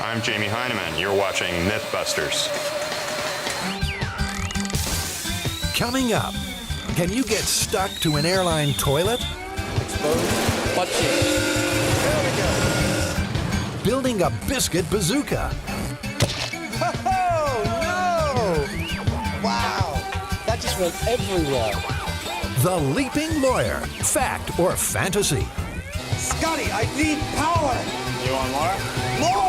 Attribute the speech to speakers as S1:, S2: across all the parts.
S1: I'm Jamie Heineman. You're watching Mythbusters.
S2: Coming up, can you get stuck to an airline toilet?
S3: Exposed butt cheek. There we go.
S2: Building a biscuit bazooka.
S3: Oh, no! Wow, that just went everywhere.
S2: The Leaping Lawyer, fact or fantasy?
S3: Scotty, I need power!
S1: You want more?
S3: More!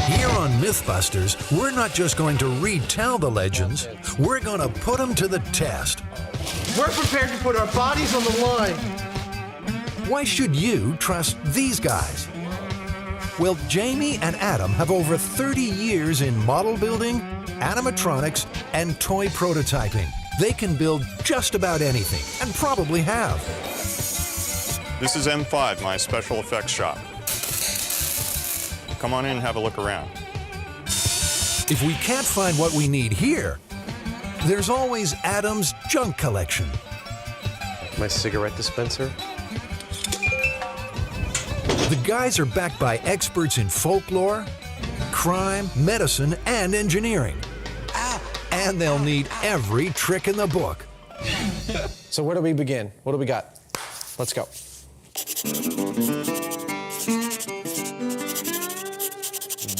S2: Here on Mythbusters, we're not just going to retell the legends, we're going to put them to the test.
S3: We're prepared to put our bodies on the line.
S2: Why should you trust these guys? Well, Jamie and Adam have over 30 years in model building, animatronics, and toy prototyping. They can build just about anything, and probably have.
S1: This is M5, my special effects shop. Come on in and have a look around.
S2: If we can't find what we need here, there's always Adam's junk collection.
S4: My cigarette dispenser.
S2: The guys are backed by experts in folklore, crime, medicine, and engineering. And they'll need every trick in the book.
S4: So where do we begin? What do we got? Let's go.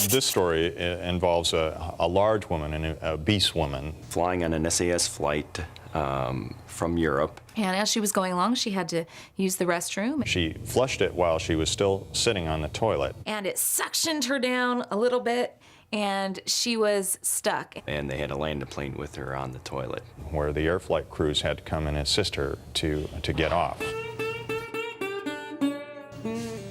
S1: This story involves a large woman, an obese woman.
S5: Flying on an SAS flight from Europe.
S6: And as she was going along, she had to use the restroom.
S1: She flushed it while she was still sitting on the toilet.
S6: And it suctioned her down a little bit, and she was stuck.
S5: And they had to land a plane with her on the toilet.
S1: Where the air flight crews had to come and assist her to get off.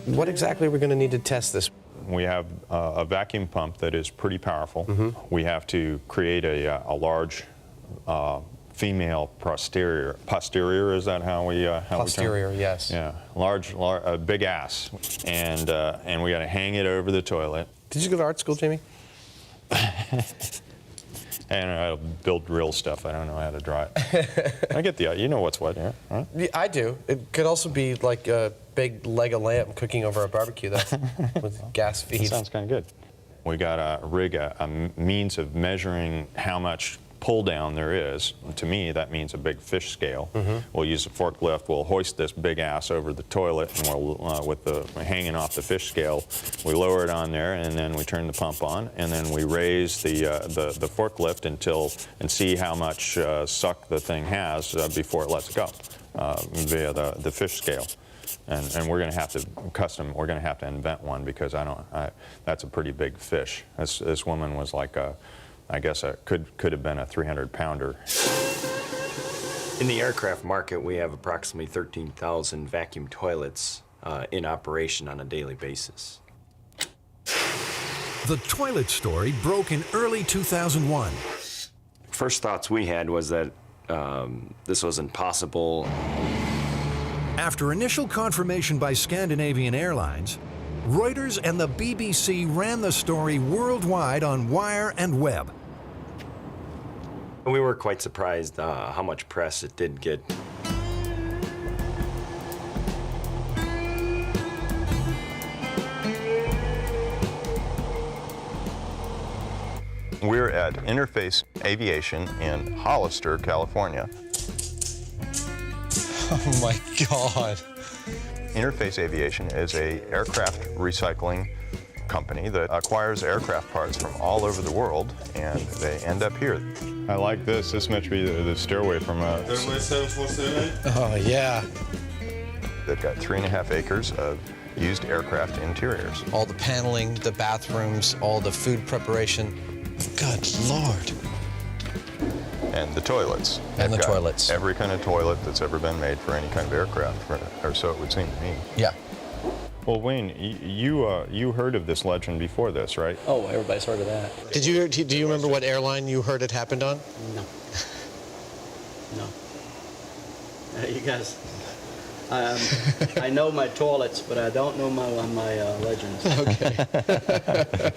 S4: What exactly are we going to need to test this?
S1: We have a vacuum pump that is pretty powerful. We have to create a large female posterior. Posterior, is that how we
S4: Posterior,
S1: we term?
S4: yes.
S1: Yeah, big ass, and we got to hang it over the toilet.
S4: Did you go to art school, Jamie?
S1: And I build real stuff. I don't know how to draw it. I get you know what's what, yeah? Huh?
S4: Yeah, I do. It could also be like a big leg of lamb cooking over a barbecue, though, with gas feed.
S1: That sounds kind of good. We got to rig a means of measuring how much pull down there is. To me, that means a big fish scale. We'll use a forklift. We'll hoist this big ass over the toilet, and we'll, with the hanging off the fish scale, we lower it on there, and then we turn the pump on, and then we raise the forklift and see how much suck the thing has before it lets go via the fish scale. And we're going to have to we're going to have to invent one, because that's a pretty big fish. This woman was like I guess it could have been a 300-pounder.
S5: In the aircraft market, we have approximately 13,000 vacuum toilets in operation on a daily basis.
S2: The toilet story broke in early 2001.
S5: First thoughts we had was that this was impossible.
S2: After initial confirmation by Scandinavian Airlines, Reuters and the BBC ran the story worldwide on wire and web.
S5: We were quite surprised how much press it did get.
S1: We're at Interface Aviation in Hollister, California.
S4: Oh my God.
S1: Interface Aviation is an aircraft recycling company that acquires aircraft parts from all over the world, and they end up here. I like this. This must be the stairway from a...
S7: Stairway 747?
S4: Oh, yeah.
S1: They've got 3.5 acres of used aircraft interiors.
S4: All the paneling, the bathrooms, all the food preparation. Good Lord.
S1: And the toilets.
S4: And the
S1: They've got
S4: toilets.
S1: Every kind of toilet that's ever been made for any kind of aircraft, or so it would seem to me.
S4: Yeah.
S1: Well, Wayne, you heard of this legend before this, right?
S8: Oh, everybody's heard of that.
S4: Do you remember what airline you heard it happened on?
S8: No. No. You guys, I know my toilets, but I don't know my legends.
S4: Okay.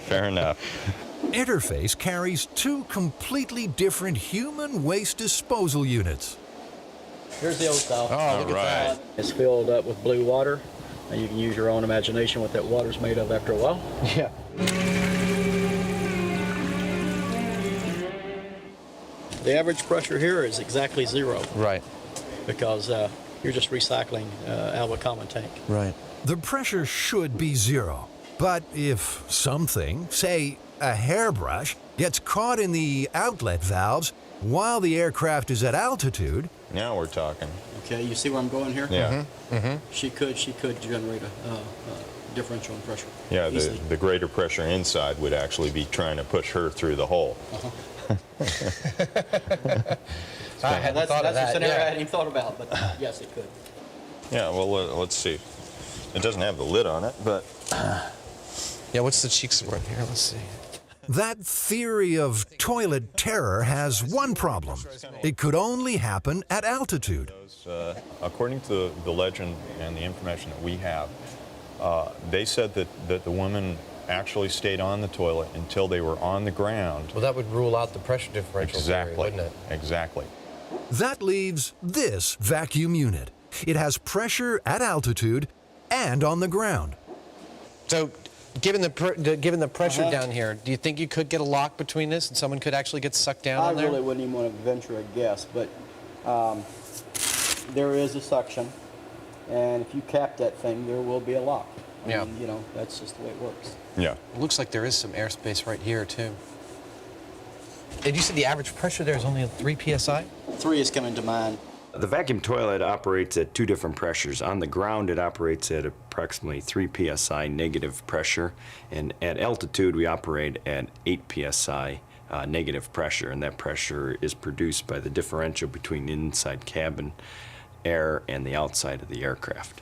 S1: Fair enough.
S2: Interface carries two completely different human waste disposal units.
S8: Here's the old style.
S4: Oh, look at that.
S8: It's filled up with blue water, and you can use your own imagination what that water's made of after a while.
S4: Yeah.
S8: The average pressure here is exactly 0
S4: Right.
S8: because you're just recycling out of a common tank.
S4: Right.
S2: The pressure should be 0. But if something, say a hairbrush, gets caught in the outlet valves while the aircraft is at altitude,
S1: Now we're talking.
S8: Okay, you see where I'm going here?
S1: Yeah.
S8: She could generate a differential in pressure.
S1: Yeah,
S8: easily.
S1: the greater pressure inside would actually be trying to push her through the hole.
S4: I hadn't
S8: That's
S4: thought of
S8: a
S4: that.
S8: scenario I
S4: Yeah.
S8: hadn't even thought about, but yes, it could.
S1: Yeah, well, let's see. It doesn't have the lid on it, but
S4: Yeah, what's the cheeks word here? Let's see.
S2: that theory of toilet terror has one problem. It could only happen at altitude.
S1: according to the legend and the information that we have, they said that the woman actually stayed on the toilet until they were on the ground.
S4: Well, that would rule out the pressure differential theory,
S1: Exactly.
S4: wouldn't it?
S1: Exactly.
S2: That leaves this vacuum unit. It has pressure at altitude and on the ground.
S4: So, given the pressure down here, do you think you could get a lock between this and someone could actually get sucked down
S8: I
S4: on there?
S8: really wouldn't even want to venture a guess, but there is a suction, and if you cap that thing, there will be a lock. I mean, you know, that's just the way it works.
S1: Yeah.
S4: It looks like there is some airspace right here, too. And you said the average pressure there is only 3 psi?
S8: 3 is coming to mind.
S5: The vacuum toilet operates at 2 different pressures. On the ground, it operates at approximately 3 psi negative pressure, and at altitude, we operate at 8 psi negative pressure, and that pressure is produced by the differential between inside cabin air and the outside of the aircraft.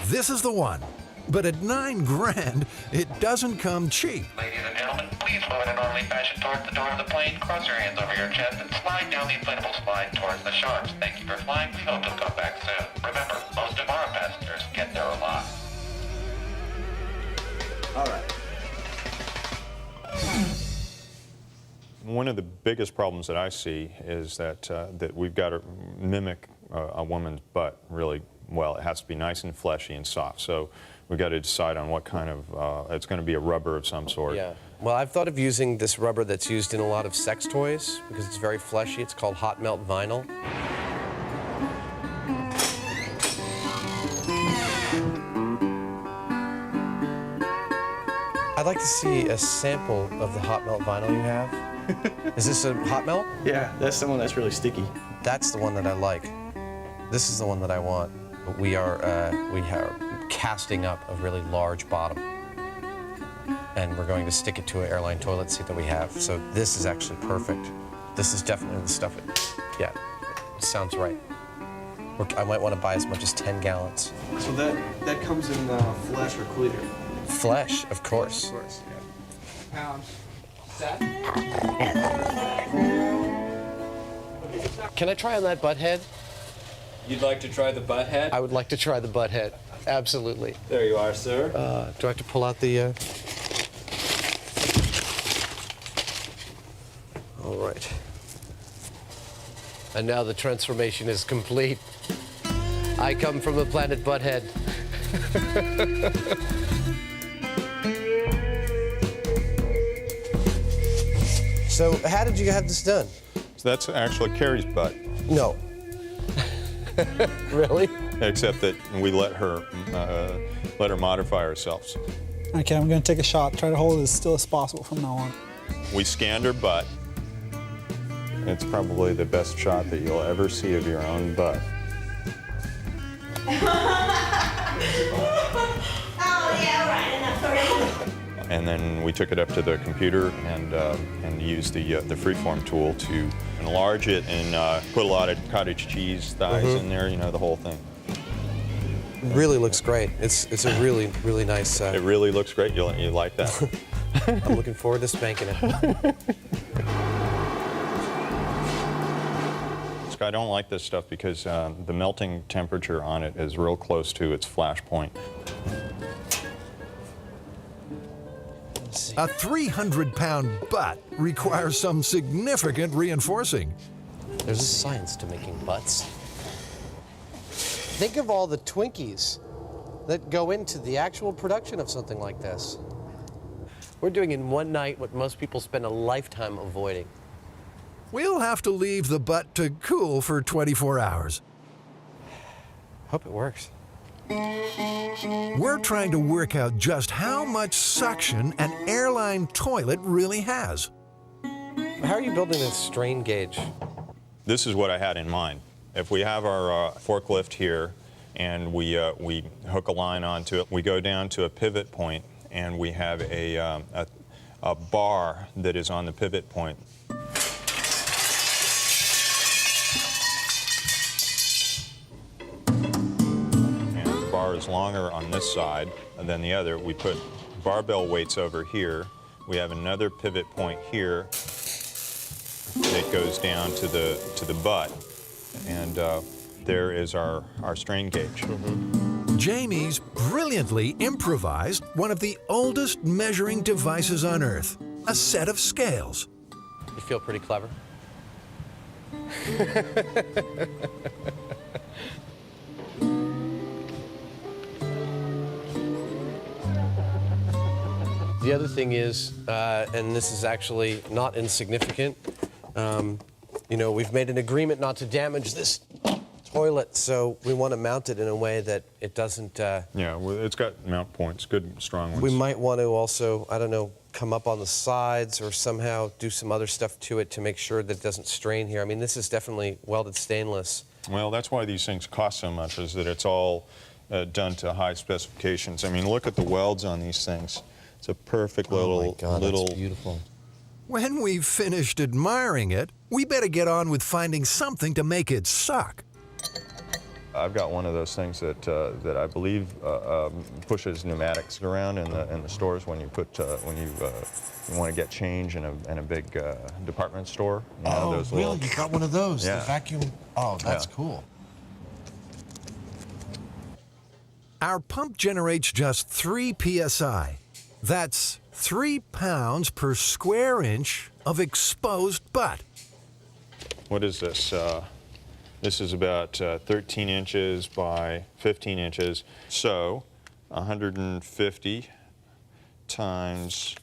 S2: This is the one. But at $9 grand, it doesn't come cheap.
S7: Ladies and gentlemen, please move in an orderly fashion towards the door of the plane, cross your hands over your chest, and slide down the inflatable slide towards the sharks. Thank you for flying. We hope you'll come back soon. Remember, most of our passengers get there alive.
S8: All right.
S1: One of the biggest problems that I see is that that we've got to mimic a woman's butt really well. It has to be nice and fleshy and soft. So we've got to decide on what kind of, it's going to be a rubber of some sort.
S4: Yeah. Well, I've thought of using this rubber that's used in a lot of sex toys because it's very fleshy. It's called hot melt vinyl. I'd like to see a sample of the hot melt vinyl you have. Is this a hot melt?
S8: Yeah, that's the one that's really sticky.
S4: That's the one that I like. This is the one that I want. But we are casting up a really large bottom. And we're going to stick it to an airline toilet seat that we have. So this is actually perfect. This is definitely the stuff. Yeah, it sounds right. I might want to buy as much as 10 gallons.
S9: So that comes in flesh or clear?
S4: Flesh, of course.
S9: Of course, yeah.
S4: Can I try on that butt head?
S10: You'd like to try the butt head?
S4: I would like to try the butt head. Absolutely.
S10: There you are, sir.
S4: Do I have to pull out the... All right. And now the transformation is complete. I come from the planet Butthead. So how did you have this done?
S1: So that's actually Carrie's butt.
S4: No. Really?
S1: Except that we let her modify herself.
S11: Okay, I'm gonna take a shot. Try to hold it as still as possible from now on.
S1: We scanned her butt. It's probably the best shot that you'll ever see of your own butt. And then we took it up to the computer and used the freeform tool to enlarge it and put a lot of cottage cheese thighs in there, you know, the whole thing.
S4: It really looks great. It's a really, really nice...
S1: It really looks great. You like that?
S4: I'm looking forward to spanking it.
S1: I don't like this stuff because the melting temperature on it is real close to its flash point.
S2: A 300-pound butt requires some significant reinforcing.
S4: There's a science to making butts. Think of all the Twinkies that go into the actual production of something like this. We're doing in one night what most people spend a lifetime avoiding.
S2: We'll have to leave the butt to cool for 24 hours.
S4: Hope it works.
S2: We're trying to work out just how much suction an airline toilet really has.
S4: How are you building this strain gauge?
S1: This is what I had in mind. If we have our forklift here and we hook a line onto it, we go down to a pivot point and we have a bar that is on the pivot point. And the bar is longer on this side than the other. We put barbell weights over here. We have another pivot point here that goes down to the butt. And there is our strain gauge.
S2: Jamie's brilliantly improvised one of the oldest measuring devices on Earth, a set of scales.
S4: You feel pretty clever? The other thing is, and this is actually not insignificant, you know, we've made an agreement not to damage this toilet, so we want to mount it in a way that it doesn't...
S1: Yeah, well, it's got mount points, good, strong ones.
S4: We might want to also, I don't know, come up on the sides or somehow do some other stuff to it to make sure that it doesn't strain here. I mean, this is definitely welded stainless.
S1: Well, that's why these things cost so much, is that it's all done to high specifications. I mean, look at the welds on these things. It's a perfect little...
S4: Oh my God, that's beautiful.
S2: When we've finished admiring it, we better get on with finding something to make it suck.
S1: I've got one of those things that I believe pushes pneumatics around in the stores when you put you want to get change in a big department store. You know, those
S12: really?
S1: little...
S12: You got one of those?
S1: Yeah.
S12: The vacuum? Oh, that's cool.
S2: Our pump generates just 3 psi. That's 3 pounds per square inch of exposed butt.
S1: What is this? This is about 13 inches by 15 inches. So 150 times,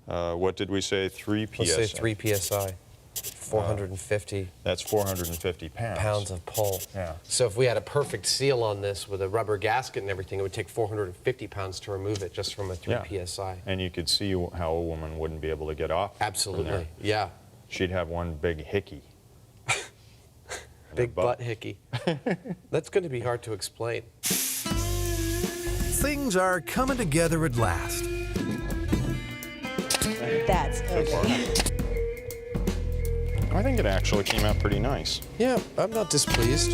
S1: what did we say, 3 psi?
S4: Let's say 3 psi, 450.
S1: That's 450 pounds.
S4: Pounds of pull.
S1: Yeah.
S4: So if we had a perfect seal on this with a rubber gasket and everything, it would take 450 pounds to remove it just from a 3 psi.
S1: And you could see how a woman wouldn't be able to get off.
S4: Absolutely, yeah.
S1: She'd have one big hickey.
S4: Big butt hickey. That's going to be hard to explain.
S2: Things are coming together at last.
S13: That's okay.
S1: I think it actually came out pretty nice.
S4: Yeah, I'm not displeased.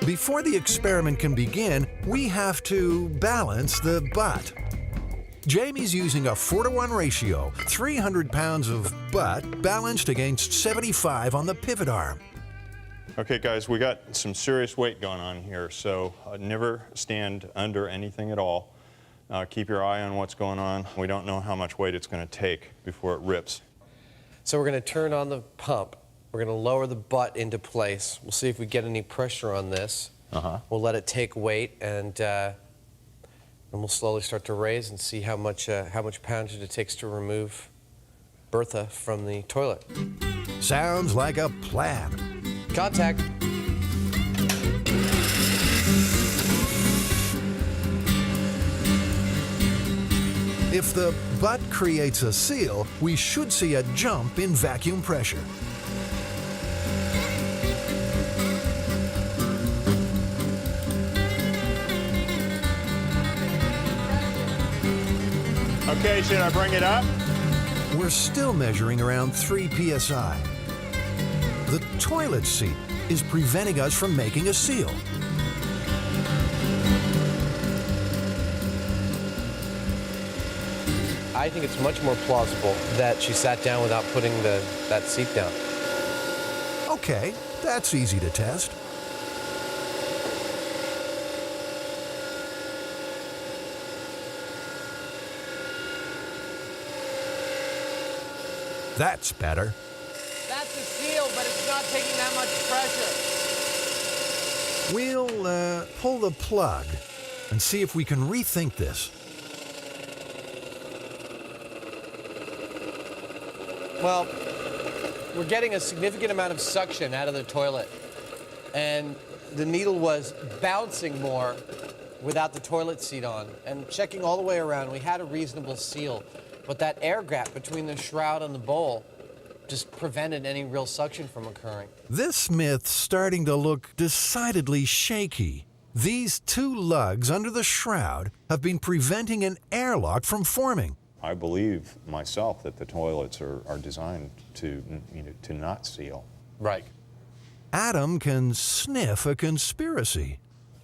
S2: Before the experiment can begin, we have to balance the butt. Jamie's using a 4-to-1 ratio, 300 pounds of butt balanced against 75 on the pivot arm.
S1: Okay, guys, we got some serious weight going on here, so never stand under anything at all. Keep your eye on what's going on. We don't know how much weight it's going to take before it rips.
S4: So we're going to turn on the pump. We're going to lower the butt into place. We'll see if we get any pressure on this. We'll let it take weight, and we'll slowly start to raise and see how much poundage it takes to remove Bertha from the toilet.
S2: Sounds like a plan.
S4: Contact.
S2: If the butt creates a seal, we should see a jump in vacuum pressure.
S1: Okay, should I bring it up?
S2: We're still measuring around 3 psi. The toilet seat is preventing us from making a seal.
S4: I think it's much more plausible that she sat down without putting that seat down.
S2: Okay, that's easy to test. That's better.
S4: That's a seal, but it's not taking that much pressure.
S2: We'll pull the plug and see if we can rethink this.
S4: Well, we're getting a significant amount of suction out of the toilet, and the needle was bouncing more without the toilet seat on. And checking all the way around, we had a reasonable seal, but that air gap between the shroud and the bowl just prevented any real suction from occurring.
S2: This myth's starting to look decidedly shaky. These two lugs under the shroud have been preventing an airlock from forming.
S1: I believe myself that the toilets are designed to not seal.
S4: Right.
S2: Adam can sniff a conspiracy.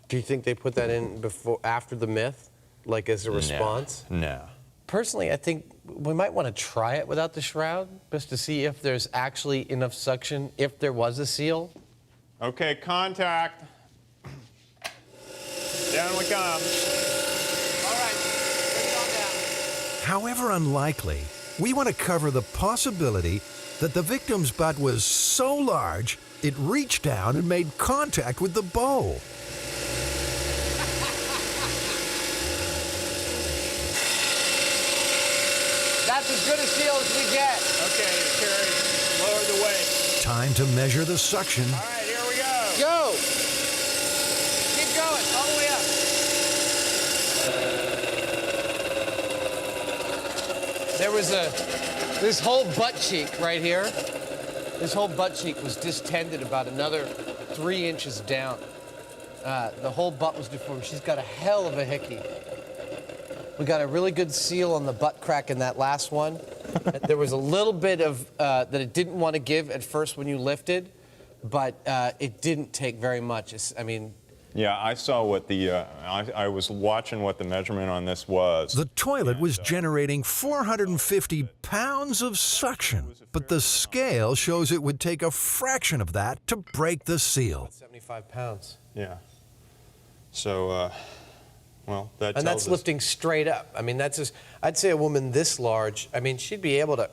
S4: Do you think they put that in after the myth, like as a response?
S1: No.
S4: Personally, I think we might want to try it without the shroud, just to see if there's actually enough suction, if there was a seal.
S1: Okay, contact. Down we come.
S4: All right, bring it on down.
S2: However unlikely, we want to cover the possibility that the victim's butt was so large it reached down and made contact with the bowl.
S4: That's as good a seal as we get.
S1: Okay, Terry, lower the weight.
S2: Time to measure the suction.
S1: All right, here we go.
S4: Go! Keep going, all the way up. There was this whole butt cheek right here. This whole butt cheek was distended about another 3 inches down. The whole butt was deformed. She's got a hell of a hickey. We got a really good seal on the butt crack in that last one. There was a little bit of that it didn't want to give at first when you lifted, but it didn't take very much.
S1: Yeah, I saw what I was watching what the measurement on this was.
S2: The toilet was generating 450 pounds of suction, but the scale shows it would take a fraction of that to break the seal.
S4: 75 pounds.
S1: Yeah. So, well, that
S4: and
S1: tells
S4: that's
S1: us.
S4: lifting straight up. I mean, that's just, I'd say a woman this large, I mean, she'd be able to,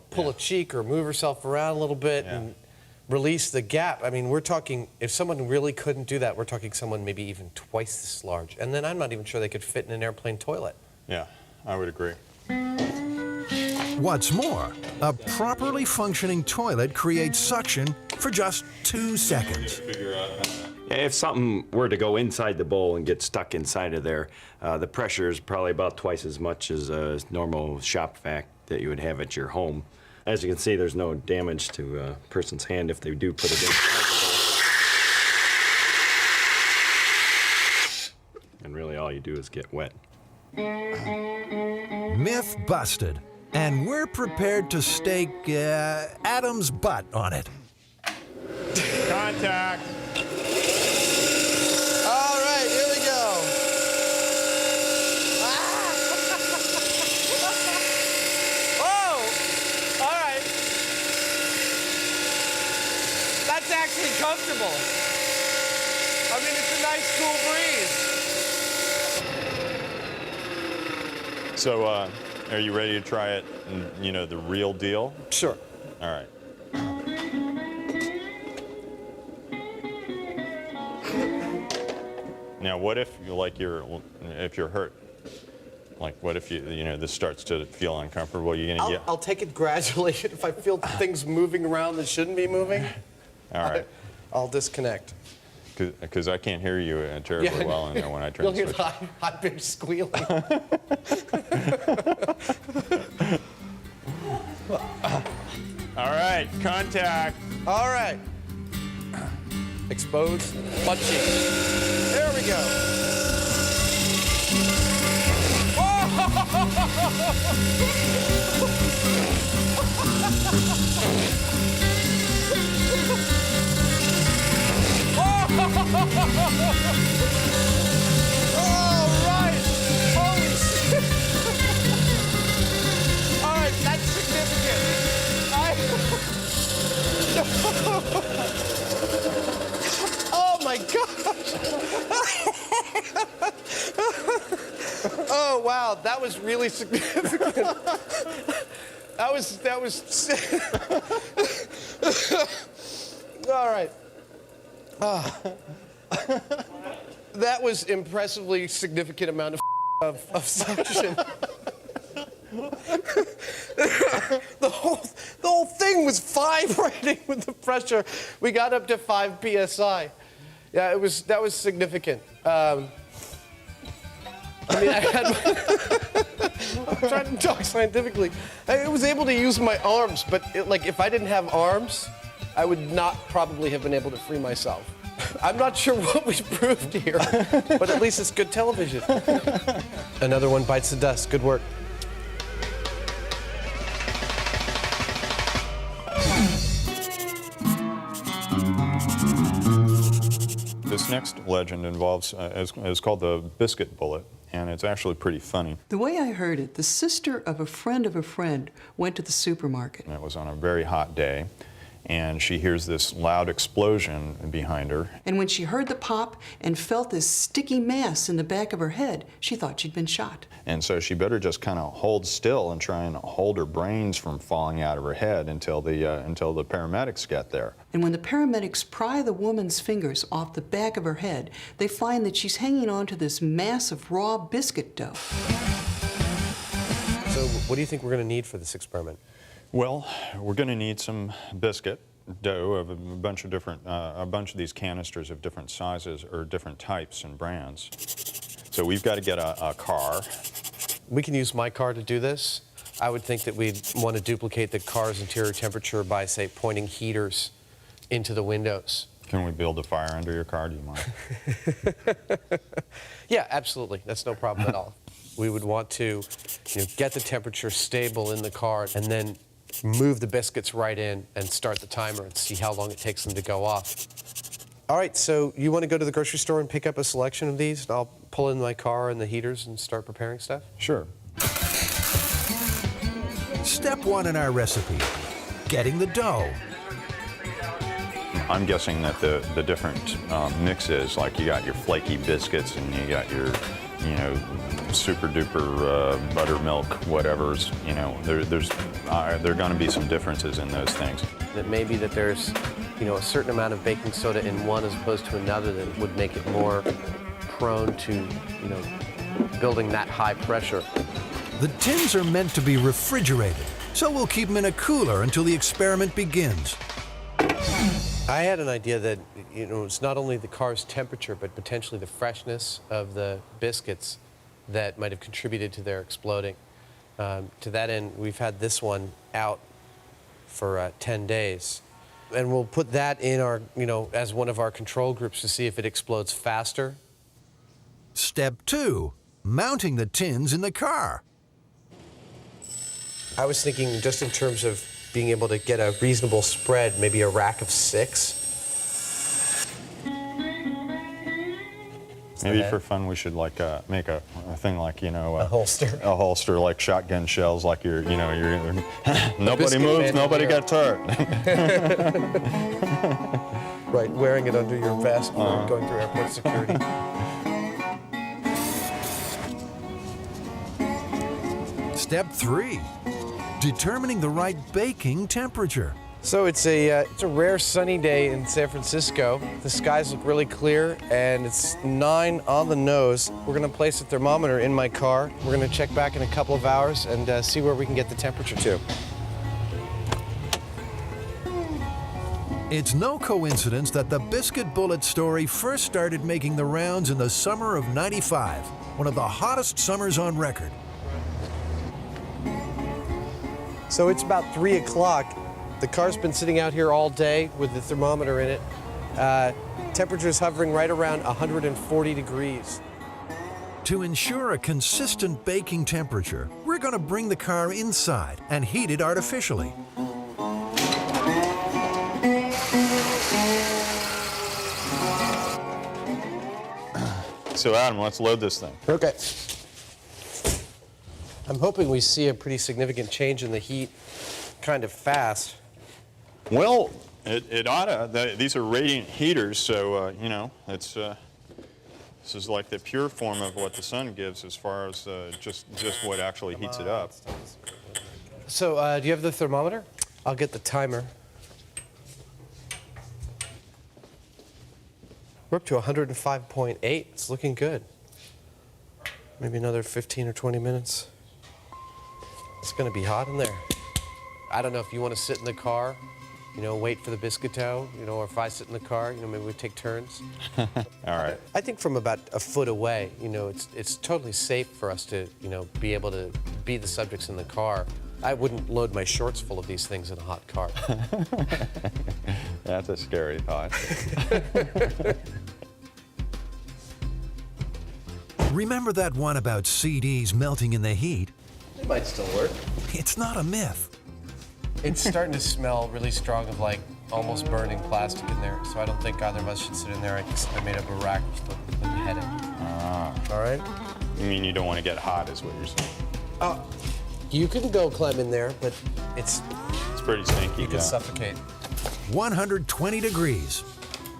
S4: pull a cheek or move herself around a little bit and release the gap. I mean, we're talking, if someone really couldn't do that, we're talking someone maybe even twice this large. And then I'm not even sure they could fit in an airplane toilet.
S1: Yeah, I would agree.
S2: What's more, a properly functioning toilet creates suction for just 2 seconds.
S5: If something were to go inside the bowl and get stuck inside of there, the pressure is probably about twice as much as a normal shop vac that you would have at your home. As you can see, there's no damage to a person's hand if they do put it inside the bowl. And really all you do is get wet.
S2: Myth busted, and we're prepared to stake Adam's butt on it.
S1: Contact.
S4: All right, here we go. Whoa! All right. That's actually comfortable. I mean, it's a nice cool breeze.
S1: So, are you ready to try it, the real deal?
S4: Sure.
S1: All right. Now, what if you're hurt? Like, what if this starts to feel uncomfortable? You're gonna get.
S4: I'll take it gradually. If I feel things moving around that shouldn't be moving,
S1: All right.
S4: I'll disconnect.
S1: Because I can't hear you terribly well in there when I turn
S4: You'll
S1: the
S4: hear
S1: switch.
S4: the high pitched squealing.
S1: All right, contact.
S4: All right. Exposed butt cheek. There we go. All right. Holy shit. All right, that's significant. Oh my gosh. Oh wow, that was really significant. That was All right. That was impressively significant amount of suction. The whole thing was vibrating with the pressure. We got up to 5 psi. Yeah, that was significant. I mean, I'm trying to talk scientifically. I was able to use my arms, but if I didn't have arms, I would not probably have been able to free myself. I'm not sure what we proved here, but at least it's good television. Another one bites the dust. Good work.
S1: This next legend involves, is called the biscuit bullet, and it's actually pretty funny.
S14: The way I heard it, the sister of a friend went to the supermarket.
S1: And it was on a very hot day, and she hears this loud explosion behind her.
S14: And when she heard the pop and felt this sticky mass in the back of her head, she thought she'd been shot.
S1: And so she better just kind of hold still and try and hold her brains from falling out of her head until the paramedics get there.
S14: And when the paramedics pry the woman's fingers off the back of her head, they find that she's hanging on to this mass of raw biscuit dough.
S4: So what do you think we're going to need for this experiment?
S1: Well, we're going to need some biscuit dough of a bunch of these canisters of different sizes or different types and brands. So we've got to get a car.
S4: We can use my car to do this. I would think that we'd want to duplicate the car's interior temperature by, say, pointing heaters into the windows.
S1: Can we build a fire under your car? Do you mind?
S4: Yeah, absolutely. That's no problem at all. We would want to get the temperature stable in the car and then move the biscuits right in and start the timer and see how long it takes them to go off. All right, so you want to go to the grocery store and pick up a selection of these, and I'll pull in my car and the heaters and start preparing stuff?
S1: Sure.
S2: Step 1 in our recipe, getting the dough.
S1: I'm guessing that the different mixes, like you got your flaky biscuits and you got your, super duper buttermilk whatevers, there are going to be some differences in those things.
S4: That maybe that there's, a certain amount of baking soda in one as opposed to another that would make it more prone to, building that high pressure.
S2: The tins are meant to be refrigerated, so we'll keep them in a cooler until the experiment begins.
S4: I had an idea that, it's not only the car's temperature, but potentially the freshness of the biscuits that might have contributed to their exploding. To that end, we've had this one out for 10 days. And we'll put that in our, as one of our control groups to see if it explodes faster.
S2: Step 2, mounting the tins in the car.
S4: I was thinking just in terms of being able to get a reasonable spread, maybe a rack of 6.
S1: Maybe for fun we should make a thing like,
S4: a holster.
S1: A holster like shotgun shells, like you're nobody moves, nobody gets hurt.
S4: Right, wearing it under your vest when going through airport security.
S2: Step 3, determining the right baking temperature.
S4: So it's a rare sunny day in San Francisco. The skies look really clear, and it's 9 on the nose. We're going to place a thermometer in my car. We're going to check back in a couple of hours and see where we can get the temperature to.
S2: It's no coincidence that the biscuit bullet story first started making the rounds in the summer of '95, one of the hottest summers on record.
S4: So it's about 3 o'clock. The car's been sitting out here all day with the thermometer in it. Temperature's hovering right around 140 degrees.
S2: To ensure a consistent baking temperature, we're going to bring the car inside and heat it artificially.
S1: So Adam, let's load this thing.
S4: Okay. I'm hoping we see a pretty significant change in the heat kind of fast.
S1: Well, it ought to. These are radiant heaters, so, it's, this is like the pure form of what the sun gives as far as just what actually heats it up.
S4: So, do you have the thermometer? I'll get the timer. We're up to 105.8. It's looking good. Maybe another 15 or 20 minutes. It's going to be hot in there. I don't know if you want to sit in the car, you know, wait for the biscuit dough, you know, or if I sit in the car, you know, maybe we take turns.
S1: All right.
S4: I think from about a foot away, you know, it's totally safe for us to, you know, be able to be the subjects in the car. I wouldn't load my shorts full of these things in a hot car.
S1: That's a scary thought.
S2: Remember that one about CDs melting in the heat?
S4: It might still work.
S2: It's not a myth.
S4: It's starting to smell really strong of like almost burning plastic in there, so I don't think either of us should sit in there. I made up a rack just to put the head in. All right?
S1: You mean you don't want to get hot is what you're saying?
S4: You can go climb in there, but it's
S1: pretty stinky.
S4: You can suffocate.
S2: 120 degrees.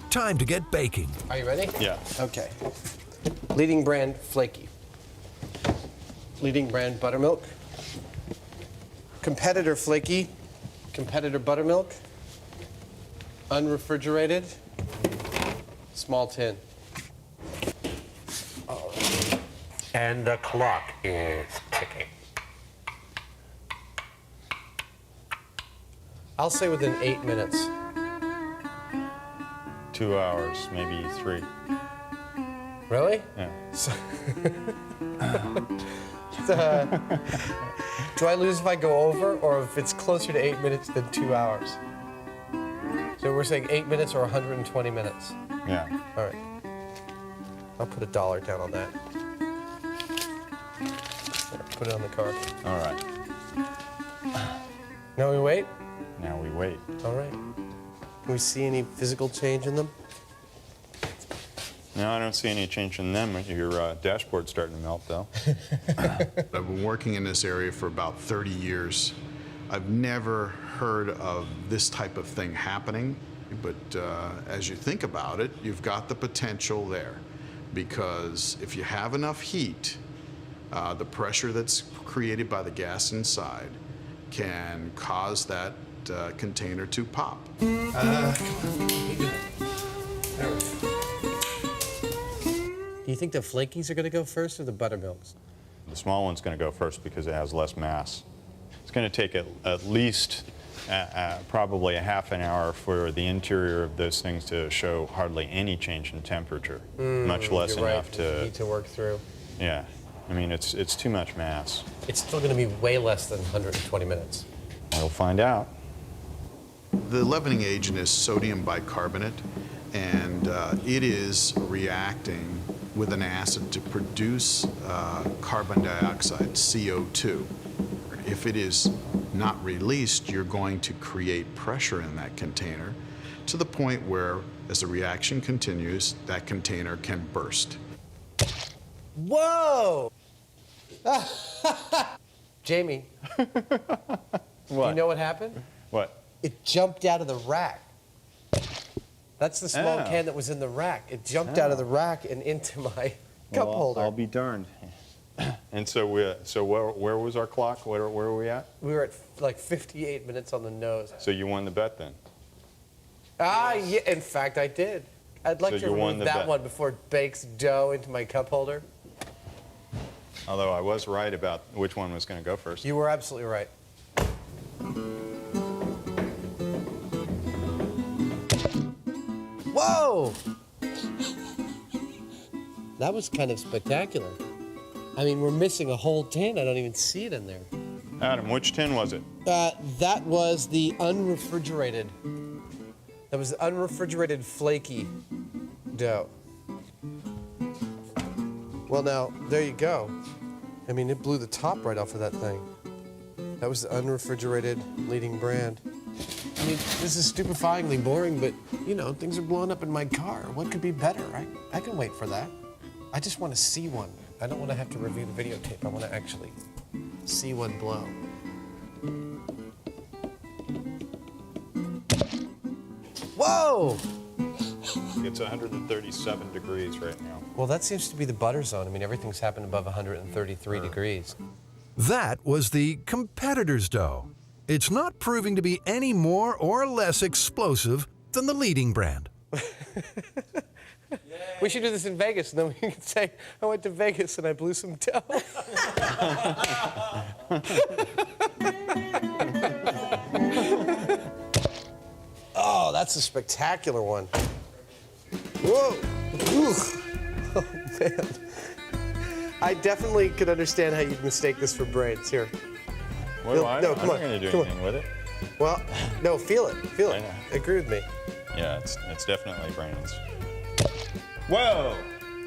S2: Time to get baking.
S4: Are you ready?
S1: Yeah.
S4: Okay. Leading brand flaky. Leading brand buttermilk. Competitor flaky. Competitor buttermilk. Unrefrigerated. Small tin. And the clock is ticking. I'll say within 8 minutes.
S1: 2 hours, maybe 3.
S4: Really?
S1: Yeah.
S4: Do I lose if I go over, or if it's closer to 8 minutes than 2 hours? So we're saying 8 minutes or 120 minutes?
S1: Yeah.
S4: All right. I'll put $1 down on that. Put it on the card.
S1: All right.
S4: Now we wait?
S1: Now we wait.
S4: All right. Can we see any physical change in them?
S1: No, I don't see any change in them. Your dashboard's starting to melt, though.
S15: I've been working in this area for about 30 years. I've never heard of this type of thing happening, but as you think about it, you've got the potential there. Because if you have enough heat, the pressure that's created by the gas inside can cause that container to pop.
S4: Do you think the flakies are going to go first or the buttermilks?
S1: The small one's going to go first because it has less mass. It's going to take at least probably a half an hour for the interior of those things to show hardly any change in temperature, much less enough
S4: to work through.
S1: Yeah, I mean it's too much mass.
S4: It's still going to be way less than 120 minutes.
S1: We'll find out.
S15: The leavening agent is sodium bicarbonate, and it is reacting with an acid to produce carbon dioxide, CO2. If it is not released, you're going to create pressure in that container to the point where, as the reaction continues, that container can burst.
S4: Whoa! Jamie,
S1: What?
S4: you know what happened?
S1: What?
S4: It jumped out of the rack. That's the small
S1: Oh.
S4: can that was in the rack. It jumped out of the rack and into my cup holder.
S1: I'll be darned. And so where was our clock? Where were we at?
S4: We were at like 58 minutes on the nose.
S1: So you won the bet then?
S4: Yeah, in fact, I did. I'd like
S1: So
S4: to
S1: you won
S4: remove
S1: the
S4: that
S1: bet.
S4: one before it bakes dough into my cup holder.
S1: Although I was right about which one was going to go first.
S4: You were absolutely right. Whoa! That was kind of spectacular. I mean, we're missing a whole tin. I don't even see it in there.
S1: Adam, which tin was it?
S4: That was the unrefrigerated. That was the unrefrigerated flaky dough. Well, now, there you go. I mean, it blew the top right off of that thing. That was the unrefrigerated leading brand. I mean, this is stupefyingly boring, but, you know, things are blowing up in my car. What could be better, right? I can wait for that. I just want to see one. I don't want to have to review the videotape. I want to actually see one blow. Whoa!
S1: It's 137 degrees right now.
S4: Well, that seems to be the butter zone. I mean, everything's happened above 133 degrees.
S2: That was the competitor's dough. It's not proving to be any more or less explosive than the leading brand.
S4: We should do this in Vegas, and then we can say, I went to Vegas and I blew some dough. Oh, that's a spectacular one. Whoa. Ooh. Oh, man. I definitely could understand how you'd mistake this for brains. Here.
S1: What do I?
S4: No,
S1: I'm
S4: come
S1: not
S4: on.
S1: going to do
S4: Come on.
S1: anything with it.
S4: Well, no, feel it. Feel it. Agree with me.
S1: Yeah, it's definitely brains. Whoa!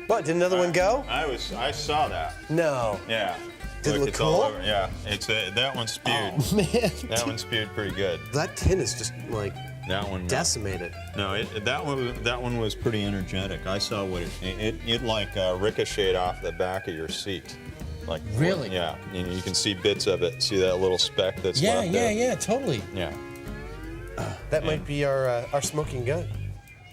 S4: What, did another one go?
S1: I saw that.
S4: No.
S1: Yeah.
S4: Did it look
S1: it's
S4: cool?
S1: all over. Yeah, it's that one spewed.
S4: Oh, man.
S1: That one spewed pretty good.
S4: That tin is just, like,
S1: that one
S4: decimated.
S1: No, that one was pretty energetic. I saw what it like ricocheted off the back of your seat. Like
S4: really?
S1: Yeah, you can see bits of it. See that little speck that's left there?
S4: Yeah, totally.
S1: Yeah.
S4: That might be our smoking gun.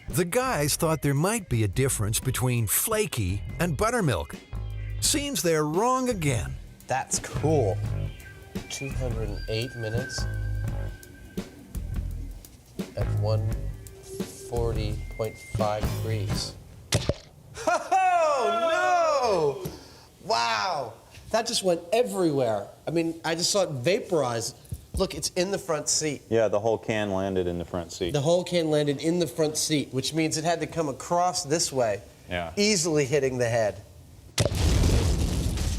S2: The guys thought there might be a difference between flaky and buttermilk. Seems they're wrong again.
S4: That's cool. 208 minutes at 140.5 degrees. Oh, no! Wow. That just went everywhere. I mean, I just saw it vaporize. Look, it's in the front seat.
S1: Yeah, the whole can landed in the front seat.
S4: The whole can landed in the front seat, which means it had to come across this way, easily hitting the head.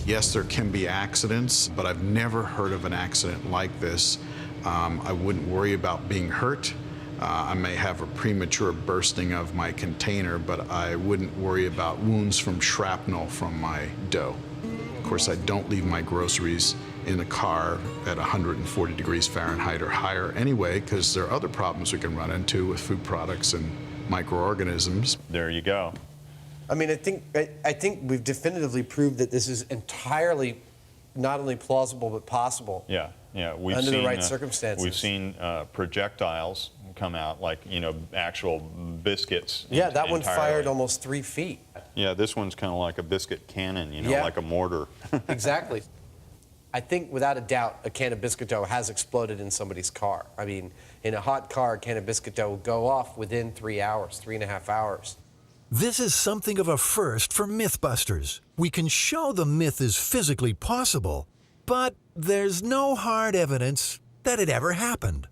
S15: Yes, there can be accidents, but I've never heard of an accident like this. I wouldn't worry about being hurt. I may have a premature bursting of my container, but I wouldn't worry about wounds from shrapnel from my dough. Of course, I don't leave my groceries in a car at 140 degrees Fahrenheit or higher anyway, because there are other problems we can run into with food products and microorganisms.
S1: There you go.
S4: I mean, I think we've definitively proved that this is entirely not only plausible but possible.
S1: Yeah, we've
S4: under
S1: seen,
S4: the right circumstances.
S1: We've seen projectiles come out, like, actual biscuits.
S4: Yeah, that one
S1: entirely.
S4: fired almost 3 feet.
S1: Yeah, this one's kind of like a biscuit cannon, like a mortar.
S4: Exactly. I think without a doubt a can of biscuit dough has exploded in somebody's car. I mean, in a hot car, a can of biscuit dough will go off within 3 hours, 3.5 hours.
S2: This is something of a first for Mythbusters. We can show the myth is physically possible, but there's no hard evidence that it ever happened.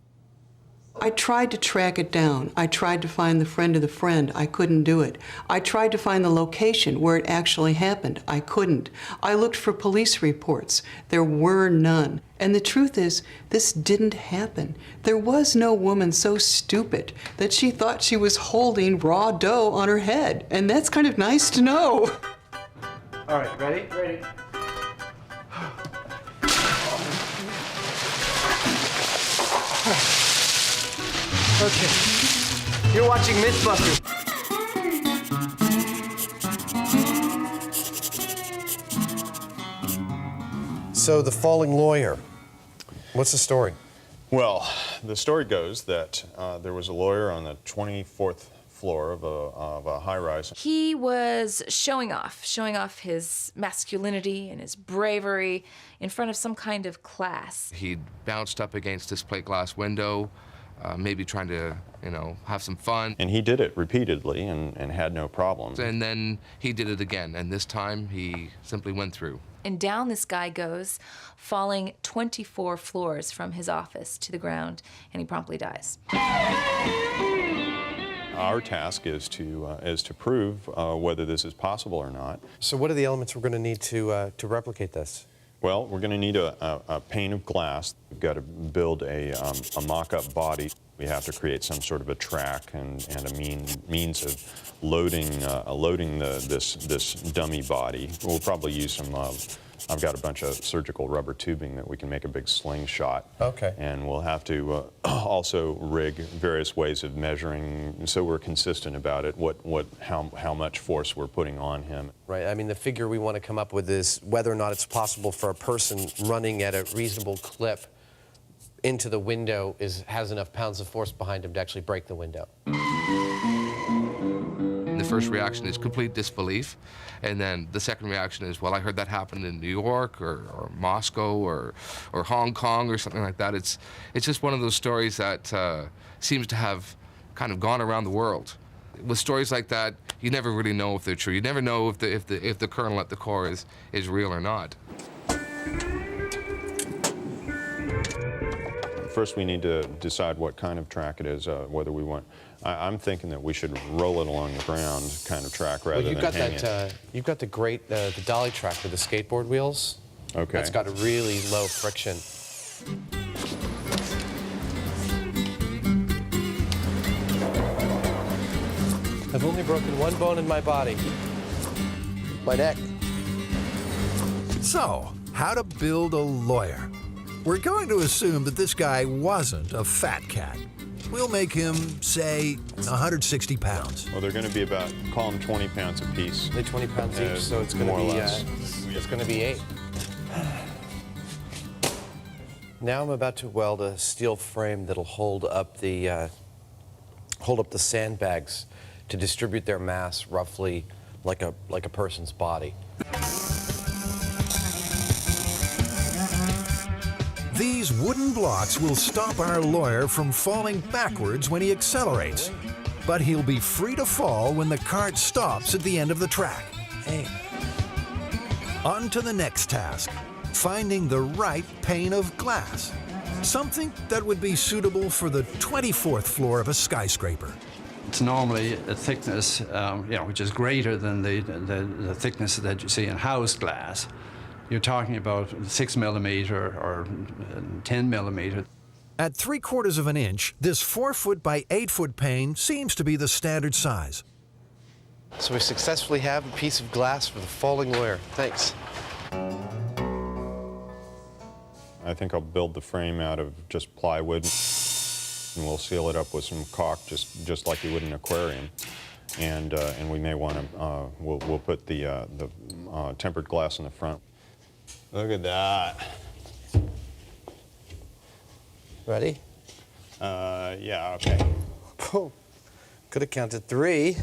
S14: I tried to track it down. I tried to find the friend of the friend. I couldn't do it. I tried to find the location where it actually happened. I couldn't. I looked for police reports. There were none. And the truth is, this didn't happen. There was no woman so stupid that she thought she was holding raw dough on her head. And that's kind of nice to know.
S4: All right, ready? Ready. Okay. You're watching Mythbusters. So, the falling lawyer. What's the story?
S1: Well, the story goes that there was a lawyer on the 24th floor of a high-rise.
S6: He was showing off his masculinity and his bravery in front of some kind of class.
S16: He'd bounced up against this plate glass window, maybe trying to, have some fun.
S1: And he did it repeatedly and had no problems.
S16: And then he did it again, and this time he simply went through.
S6: And down this guy goes, falling 24 floors from his office to the ground, and he promptly dies.
S1: Our task is to prove whether this is possible or not.
S4: So what are the elements we're going to need to replicate this?
S1: Well, we're going to need a pane of glass. We've got to build a mock-up body. We have to create some sort of a track and a means of loading this dummy body. We'll probably use some. I've got a bunch of surgical rubber tubing that we can make a big slingshot.
S4: Okay.
S1: And we'll have to also rig various ways of measuring, so we're consistent about it. How much force we're putting on him.
S4: Right. I mean, the figure we want to come up with is whether or not it's possible for a person running at a reasonable clip into the window has enough pounds of force behind him to actually break the window.
S16: The first reaction is complete disbelief, and then the second reaction is, well, I heard that happened in New York or Moscow or Hong Kong or something like that. It's just one of those stories that seems to have kind of gone around the world. with stories like that, you never really know if they're true. You never know if the kernel at the core is real or not.
S1: First, we need to decide what kind of track it is, whether we want. I'm thinking that we should roll it along the ground kind of track rather than hang it.
S4: You've got the great the dolly track with the skateboard wheels.
S1: Okay.
S4: That's got a really low friction. I've only broken one bone in my body. My neck.
S2: So, how to build a lawyer? We're going to assume that this guy wasn't a fat cat. We'll make him, say, 160 pounds.
S1: Well, they're going to be about, call them 20 pounds apiece.
S4: They're 20 pounds each, so it's going to be it's going to be 8. Now I'm about to weld a steel frame that'll hold up the sandbags to distribute their mass roughly like a person's body.
S2: These wooden blocks will stop our lawyer from falling backwards when he accelerates, but he'll be free to fall when the cart stops at the end of the track.
S4: Hey.
S2: On to the next task, finding the right pane of glass. Something that would be suitable for the 24th floor of a skyscraper.
S17: It's normally a thickness, which is greater than the thickness that you see in house glass. You're talking about 6 millimeter or 10 millimeter.
S2: At 3/4 of an inch, this 4-foot by 8-foot pane seems to be the standard size.
S4: So we successfully have a piece of glass for the falling lawyer. Thanks.
S1: I think I'll build the frame out of just plywood, and we'll seal it up with some caulk, just like you would in an aquarium. And we may want to we'll put the tempered glass in the front. Look at that.
S4: Ready?
S1: Yeah, okay.
S4: Oh, could have counted 3.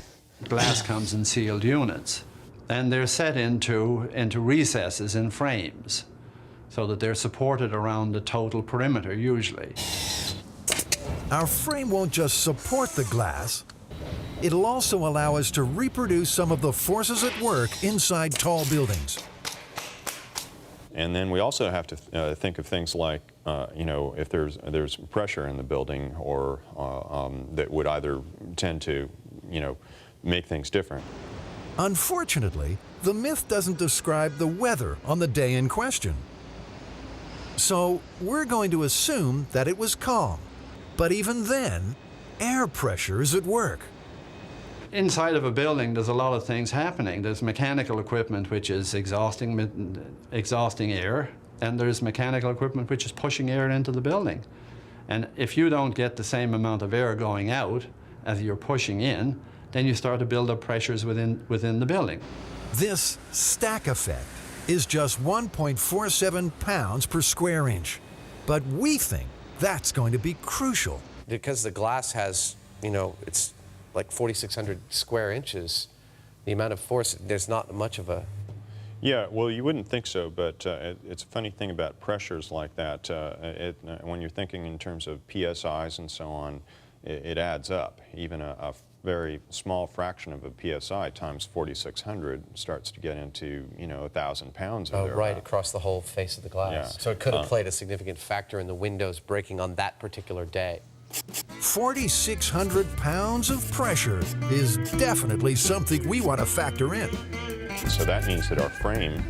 S17: Glass comes in sealed units, and they're set into recesses in frames, so that they're supported around the total perimeter usually.
S2: Our frame won't just support the glass, it'll also allow us to reproduce some of the forces at work inside tall buildings.
S1: And then we also have to think of things like, if there's pressure in the building, or that would either tend to, make things different.
S2: Unfortunately, the myth doesn't describe the weather on the day in question. So we're going to assume that it was calm. But even then, air pressure is at work.
S17: Inside of a building, there's a lot of things happening. There's mechanical equipment which is exhausting air, and there's mechanical equipment which is pushing air into the building. And if you don't get the same amount of air going out as you're pushing in, then you start to build up pressures within the building.
S2: This stack effect is just 1.47 pounds per square inch. But we think that's going to be crucial.
S4: Because the glass has, it's like 4,600 square inches, the amount of force, there's not much of a...
S1: Yeah, well, you wouldn't think so, but it's a funny thing about pressures like that. When you're thinking in terms of PSIs and so on, it adds up. Even a very small fraction of a PSI times 4,600 starts to get into, 1,000 pounds.
S4: Oh, right, across the whole face of the glass.
S1: Yeah.
S4: So it could have played a significant factor in the windows breaking on that particular day.
S2: 4,600 pounds of pressure is definitely something we want to factor in.
S1: So that means that our frame,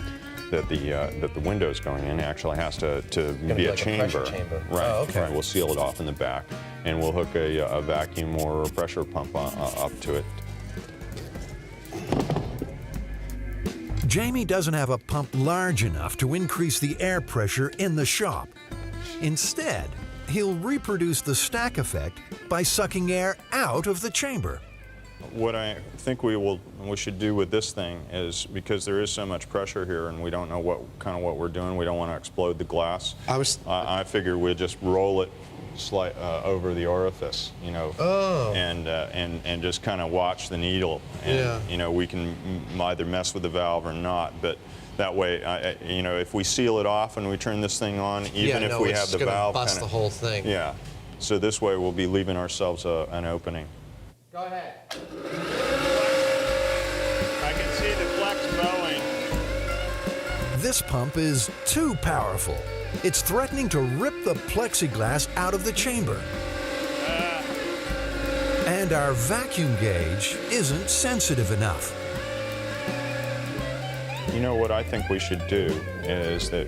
S1: that the window's going in, actually has to be a
S4: like
S1: chamber.
S4: A pressure chamber.
S1: Right.
S4: Oh, okay.
S1: Right. We'll seal it off in the back, and we'll hook a vacuum or a pressure pump up to it.
S2: Jamie doesn't have a pump large enough to increase the air pressure in the shop. Instead, he'll reproduce the stack effect by sucking air out of the chamber.
S1: What I think we should do with this thing is, because there is so much pressure here and we don't know what we're doing, we don't want to explode the glass. I figure we'll just roll it over the orifice, and just kind of watch the needle. And, we can either mess with the valve or not, but that way, if we seal it off and we turn this thing on, even if we have the valve,
S4: bust the whole thing.
S1: Yeah. So this way, we'll be leaving ourselves an opening.
S4: Go ahead.
S1: I can see the flex bowing.
S2: This pump is too powerful. It's threatening to rip the plexiglass out of the chamber. And our vacuum gauge isn't sensitive enough.
S1: You know what I think we should do is that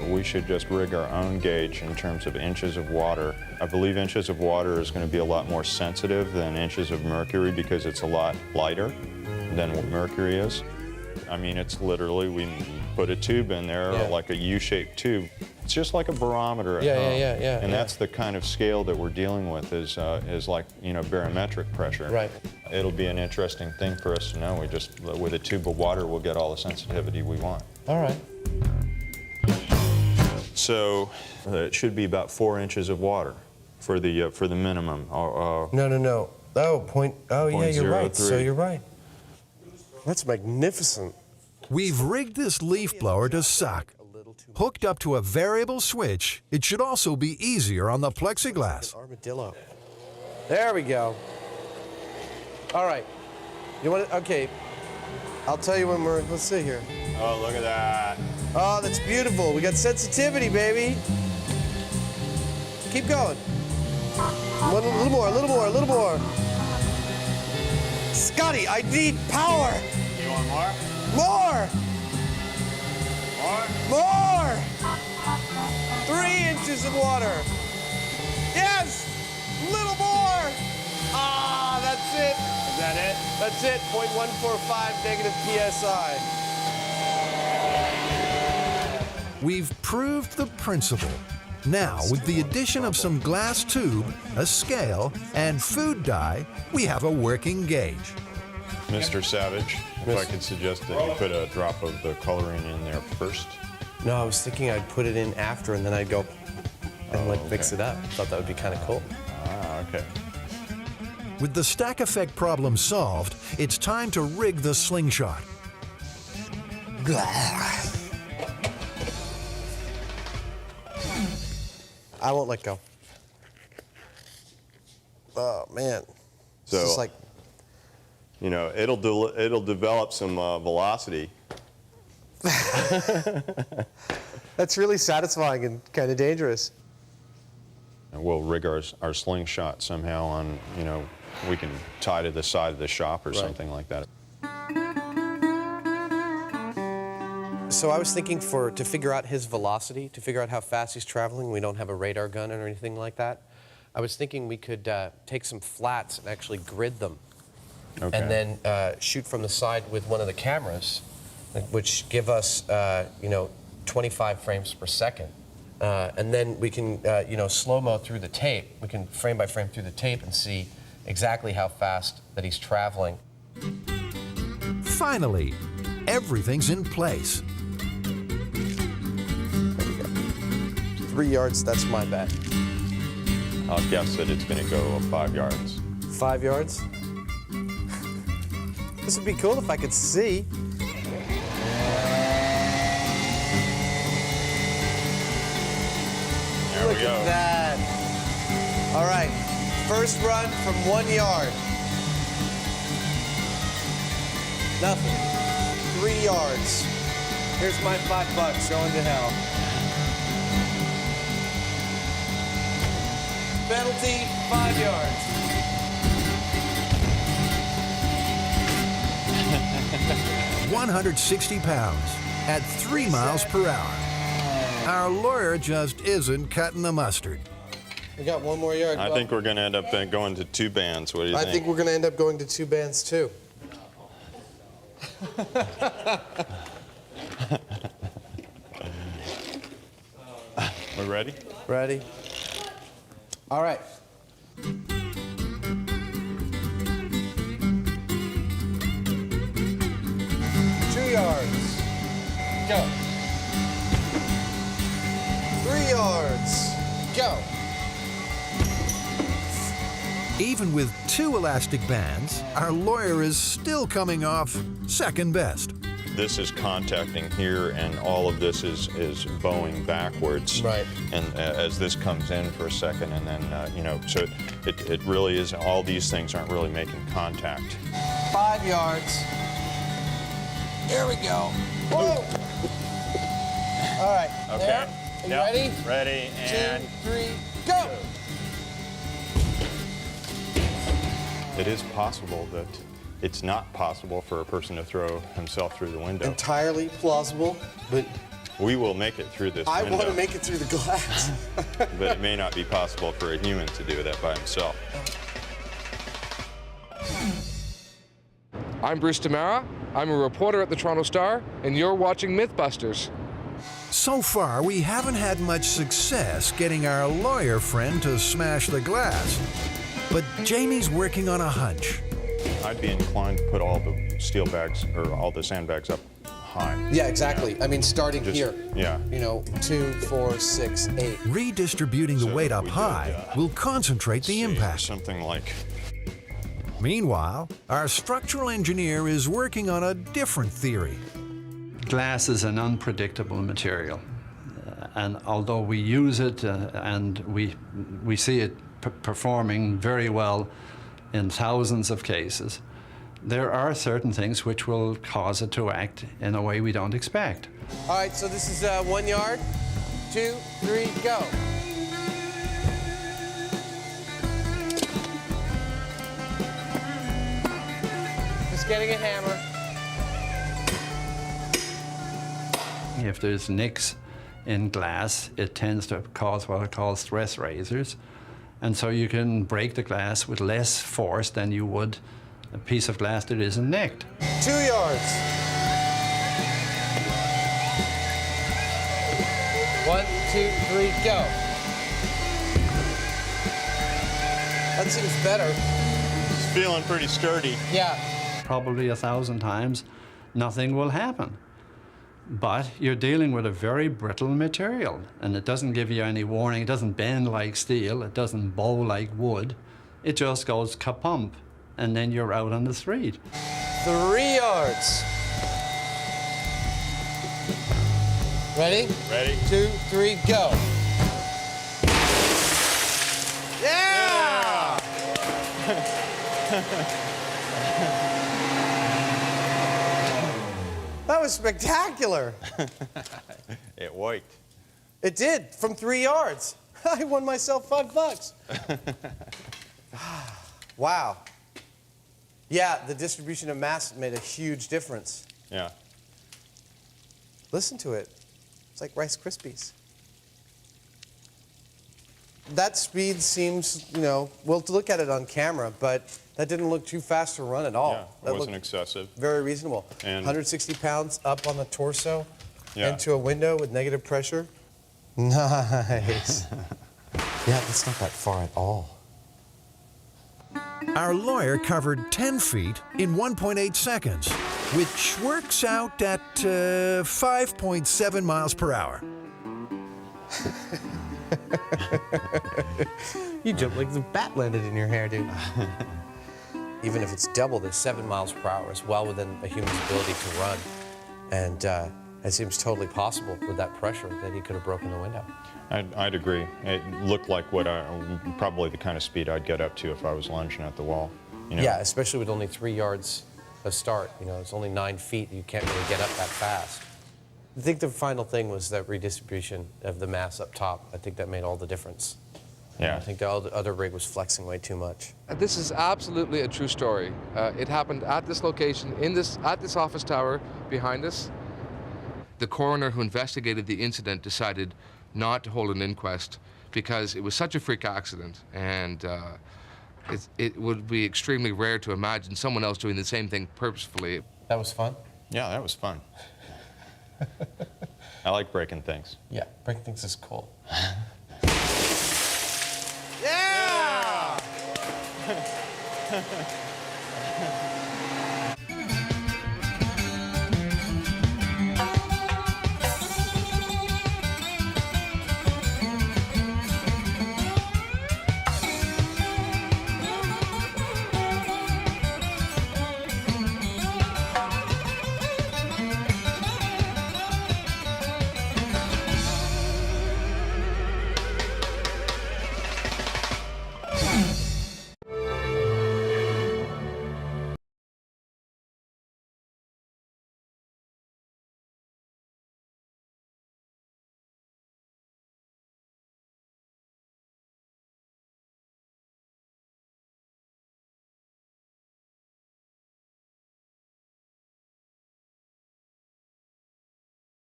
S1: we should just rig our own gauge in terms of inches of water. I believe inches of water is going to be a lot more sensitive than inches of mercury because it's a lot lighter than what mercury is. I mean, it's literally, we put a tube in there, like a U-shaped tube. It's just like a barometer at home. And that's the kind of scale that we're dealing with is like, you know, barometric pressure.
S4: Right.
S1: It'll be an interesting thing for us to know. We just, with a tube of water, we'll get all the sensitivity we want.
S4: All right.
S1: So it should be about 4 inches of water for the minimum.
S4: No. Oh, yeah, you're right. So you're right. That's magnificent.
S2: We've rigged this leaf blower to suck. Hooked up to a variable switch, it should also be easier on the plexiglass.
S4: Armadillo. There we go. All right. You want it? Okay. I'll tell you when we're, let's see here.
S1: Oh, look at that.
S4: Oh, that's beautiful. We got sensitivity, baby. Keep going. A little more, a little more, a little more. Scotty, I need power.
S1: You want more?
S4: More. More. 3 inches of water. Yes. A little more. Ah, that's it.
S1: Is that it?
S4: That's it. 0.145 negative PSI.
S2: We've proved the principle. Now, with the addition of some glass tube, a scale, and food dye, we have a working gauge.
S1: Mr. Savage, if I could suggest that you put a drop of the coloring in there first.
S4: No, I was thinking I'd put it in after and then I'd go and mix it up. Thought that would be kind of cool.
S1: Ah, okay.
S2: With the stack effect problem solved, it's time to rig the slingshot.
S4: I won't let go. Oh, man.
S10: So,
S4: it's like,
S10: you know, it'll develop some velocity.
S4: that's really satisfying and kind of dangerous.
S1: And we'll rig our slingshot somehow on, you know, we can tie to the side of the shop or something like that.
S4: So I was thinking to figure out his velocity, to figure out how fast he's traveling, we don't have a radar gun or anything like that. I was thinking we could take some flats and actually grid them.
S1: Okay.
S4: And then shoot from the side with one of the cameras, which give us, you know, 25 frames per second. And then we can, you know, slow-mo through the tape. We can frame by frame through the tape and see exactly how fast that he's traveling.
S2: Finally, everything's in place.
S4: 3 yards, that's my bet.
S1: I'll guess that it's going to go 5 yards.
S4: 5 yards? This would be cool if I could see.
S1: There
S4: Look
S1: we go.
S4: at that. All right, first run from 1 yard. Nothing. 3 yards. Here's my $5 going to hell. Penalty, 5 yards.
S2: £160 at 3 miles per hour. Our lawyer just isn't cutting the mustard.
S4: We got 1 more yard.
S1: I think we're going to end up going to 2 bands. What do you think?
S4: I think we're going to end up going to 2 bands too.
S1: We ready?
S4: Ready? All right. 2 yards. Go. 3 yards. Go.
S2: Even with 2 elastic bands, our lawyer is still coming off second best.
S1: this is contacting here, and all of this is bowing backwards.
S4: Right.
S1: And as this comes in for a second, and then, you know, so it really is, all these things aren't really making contact.
S3: 5 yards. Here we go. Whoa! All right.
S1: Okay.
S3: There. Are you
S1: Yep.
S3: ready?
S1: Ready, and
S3: 2, 3, go!
S1: it is possible that it's not possible for a person to throw himself through the window.
S3: Entirely plausible, but
S1: We will make it through this
S3: I
S1: window.
S3: want to make it through the glass.
S1: But it may not be possible for a human to do that by himself.
S16: I'm Bruce Damara. I'm a reporter at the Toronto Star, and you're watching Mythbusters.
S2: So far, we haven't had much success getting our lawyer friend to smash the glass. But Jamie's working on a hunch.
S1: I'd be inclined to put all the steel bags, or all the sandbags up high.
S3: Yeah, exactly. I mean, starting
S1: Just-
S3: here.
S1: yeah.
S3: You know, 2, 4, 6, 8.
S2: Redistributing the weight up high will concentrate the impact.
S1: Something like...
S2: Meanwhile, our structural engineer is working on a different theory.
S17: Glass is an unpredictable material. And although we use it and we see it performing very well in thousands of cases, there are certain things which will cause it to act in a way we don't expect.
S3: All right, so this is 1 yard. 2, 3, go. Just getting a hammer.
S17: If there's nicks in glass, it tends to cause what are called stress razors. And so you can break the glass with less force than you would a piece of glass that isn't nicked.
S3: 2 yards. 1, 2, 3, go. That seems better.
S1: It's feeling pretty sturdy.
S3: Yeah.
S17: Probably 1,000 times, nothing will happen. But you're dealing with a very brittle material, and it doesn't give you any warning. It doesn't bend like steel. It doesn't bow like wood. It just goes kapump, and then you're out on the street.
S3: 3 yards. Ready?
S1: Ready.
S3: 2, 3, go. Yeah! That was spectacular.
S1: It worked.
S3: It did, from 3 yards. I won myself $5. Wow. Yeah, the distribution of mass made a huge difference.
S1: Yeah.
S3: Listen to it. It's like Rice Krispies. That speed seems, you know, we'll look at it on camera, but that didn't look too fast to run at all.
S1: Yeah,
S3: That
S1: it wasn't
S3: looked
S1: excessive.
S3: very reasonable.
S1: And
S3: 160 pounds up on the torso
S1: Yeah.
S3: into a window with negative pressure. Nice. Yeah, that's not that far at all.
S2: Our lawyer covered 10 feet in 1.8 seconds, which works out at 5.7 miles per hour.
S3: You jumped like the bat landed in your hair, dude. Even if it's double, the 7 miles per hour is well within a human's ability to run. And it seems totally possible with that pressure that he could have broken the window.
S1: I'd agree. It looked like probably the kind of speed I'd get up to if I was lunging at the wall. You know?
S3: Yeah, especially with only 3 yards of start. You know, it's only 9 feet. You can't really get up that fast. I think the final thing was that redistribution of the mass up top. I think that made all the difference.
S1: Yeah.
S3: I think the other rig was flexing way too much.
S16: This is absolutely a true story. It happened at this location, at this office tower behind us. The coroner who investigated the incident decided not to hold an inquest because it was such a freak accident, and it would be extremely rare to imagine someone else doing the same thing purposefully.
S3: That was fun?
S1: Yeah, that was fun. I like breaking things.
S3: Yeah, breaking things is cool.
S1: Yeah!